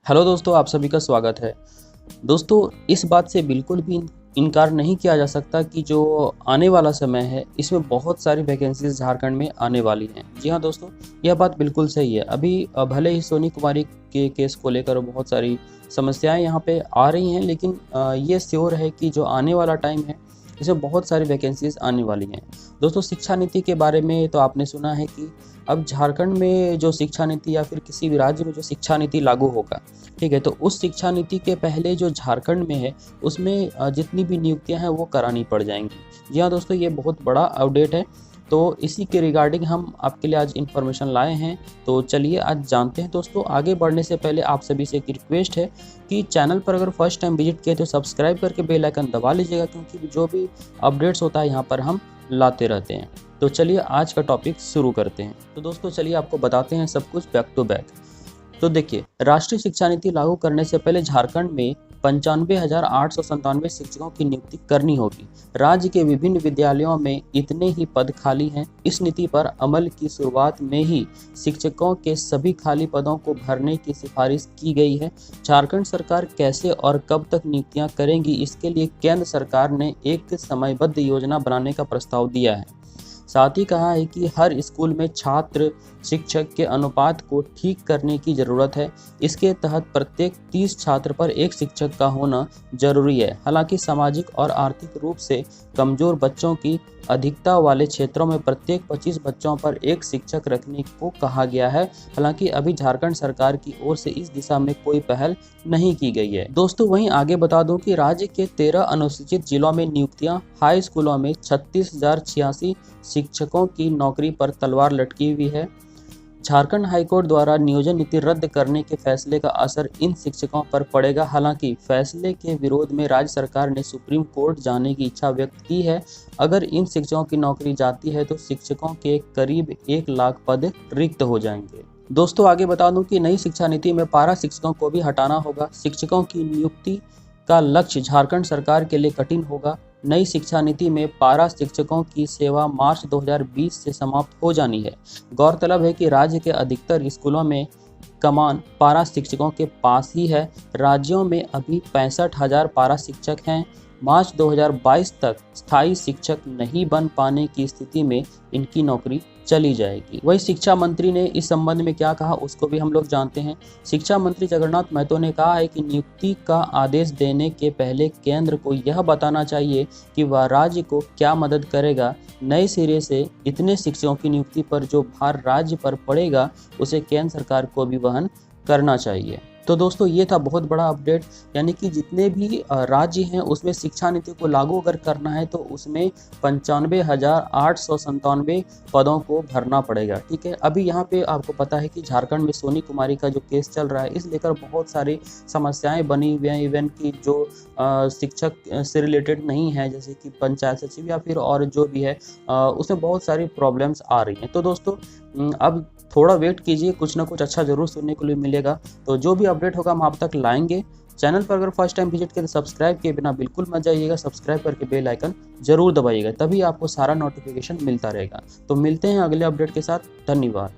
Hello दोस्तों, आप सभी का स्वागत है। दोस्तों, इस बात से बिल्कुल भी इनकार नहीं किया जा सकता कि जो आने वाला समय है, इसमें बहुत सारी वैकेंसीज़ झारखंड में आने वाली हैं। जी हाँ दोस्तों, यह बात बिल्कुल सही है। अभी भले ही सोनी कुमारी के केस को लेकर बहुत सारी समस्याएँ यहाँ पे आ रही हैं, लेकिन ये श्योर है कि जो आने वाला टाइम है, इसमें बहुत सारी वैकेंसीज़ आने वाली हैं। दोस्तों, शिक्षा नीति के बारे में तो आपने सुना है कि अब झारखंड में जो शिक्षा नीति या फिर किसी भी राज्य में जो शिक्षा नीति लागू होगा, ठीक है, तो उस शिक्षा नीति के पहले जो झारखंड में है, उसमें जितनी भी नियुक्तियां हैं वो करानी पड़ जाएंगी। जी हाँ दोस्तों, ये बहुत बड़ा अपडेट है। तो इसी के रिगार्डिंग हम आपके लिए आज इन्फॉर्मेशन लाए हैं। तो चलिए आज जानते हैं। दोस्तों, आगे बढ़ने से पहले आप सभी से एक रिक्वेस्ट है कि चैनल पर अगर फर्स्ट टाइम विजिट किए तो सब्सक्राइब करके बेल आइकन दबा लीजिएगा, क्योंकि जो भी अपडेट्स होता है यहाँ पर हम लाते रहते हैं। तो चलिए आज का टॉपिक शुरू करते हैं। तो दोस्तों, चलिए आपको बताते हैं सब कुछ बैक टू बैक। तो देखिए, राष्ट्रीय शिक्षा नीति लागू करने से पहले झारखंड में 95,897 शिक्षकों की नियुक्ति करनी होगी। राज्य के विभिन्न विद्यालयों में इतने ही पद खाली हैं। इस नीति पर अमल की शुरुआत में ही शिक्षकों के सभी खाली पदों को भरने की सिफारिश की गई है। झारखंड सरकार कैसे और कब तक नियुक्तियां करेंगी, इसके लिए केंद्र सरकार ने एक समयबद्ध योजना बनाने का प्रस्ताव दिया है। साथ ही कहा है कि हर स्कूल में छात्र शिक्षक के अनुपात को ठीक करने की ज़रूरत है। इसके तहत प्रत्येक 30 छात्र पर एक शिक्षक का होना जरूरी है। हालांकि सामाजिक और आर्थिक रूप से कमज़ोर बच्चों की अधिकता वाले क्षेत्रों में प्रत्येक 25 बच्चों पर एक शिक्षक रखने को कहा गया है। हालांकि अभी झारखंड सरकार की ओर से इस दिशा में कोई पहल नहीं की गई है। दोस्तों, वहीं आगे बता दूं कि राज्य के 13 अनुसूचित जिलों में नियुक्तियां, हाई स्कूलों में 36,086 शिक्षकों की नौकरी पर तलवार लटकी हुई है। झारखंड हाईकोर्ट द्वारा नियोजन नीति रद्द करने के फैसले का असर इन शिक्षकों पर पड़ेगा। हालांकि फैसले के विरोध में राज्य सरकार ने सुप्रीम कोर्ट जाने की इच्छा व्यक्त की है। अगर इन शिक्षकों की नौकरी जाती है तो शिक्षकों के करीब 1 लाख पद रिक्त हो जाएंगे। दोस्तों, आगे बता दूं कि नई शिक्षा नीति में पारा शिक्षकों को भी हटाना होगा। शिक्षकों की नियुक्ति का लक्ष्य झारखंड सरकार के लिए कठिन होगा। नई शिक्षा नीति में पारा शिक्षकों की सेवा मार्च 2020 से समाप्त हो जानी है। गौरतलब है कि राज्य के अधिकतर स्कूलों में कमान पारा शिक्षकों के पास ही है। राज्यों में अभी 65,000 पारा शिक्षक हैं। मार्च 2022 तक स्थायी शिक्षक नहीं बन पाने की स्थिति में इनकी नौकरी चली जाएगी। वही शिक्षा मंत्री ने इस संबंध में क्या कहा, उसको भी हम लोग जानते हैं। शिक्षा मंत्री जगन्नाथ महतो ने कहा है कि नियुक्ति का आदेश देने के पहले केंद्र को यह बताना चाहिए कि वह राज्य को क्या मदद करेगा। नए सिरे से इतने शिक्षकों की नियुक्ति पर जो भार राज्य पर पड़ेगा, उसे केंद्र सरकार को भी वहन करना चाहिए। तो दोस्तों, ये था बहुत बड़ा अपडेट, यानी कि जितने भी राज्य हैं उसमें शिक्षा नीति को लागू अगर करना है तो उसमें 95,897 पदों को भरना पड़ेगा। ठीक है, अभी यहाँ पे आपको पता है कि झारखंड में सोनी कुमारी का जो केस चल रहा है, इस लेकर बहुत सारी समस्याएं बनी हुई हैं। इवन कि जो शिक्षक से रिलेटेड नहीं है, जैसे कि पंचायत सचिव या फिर और जो भी है, उसमें बहुत सारी प्रॉब्लम्स आ रही हैं। तो दोस्तों, अब थोड़ा वेट कीजिए, कुछ ना कुछ अच्छा ज़रूर सुनने को लिए मिलेगा। तो जो भी अपडेट होगा हम आप तक लाएंगे। चैनल पर अगर फर्स्ट टाइम विजिट किया तो सब्सक्राइब किए बिना बिल्कुल मत जाइएगा। सब्सक्राइब करके बेल आइकन जरूर दबाइएगा, तभी आपको सारा नोटिफिकेशन मिलता रहेगा। तो मिलते हैं अगले अपडेट के साथ। धन्यवाद।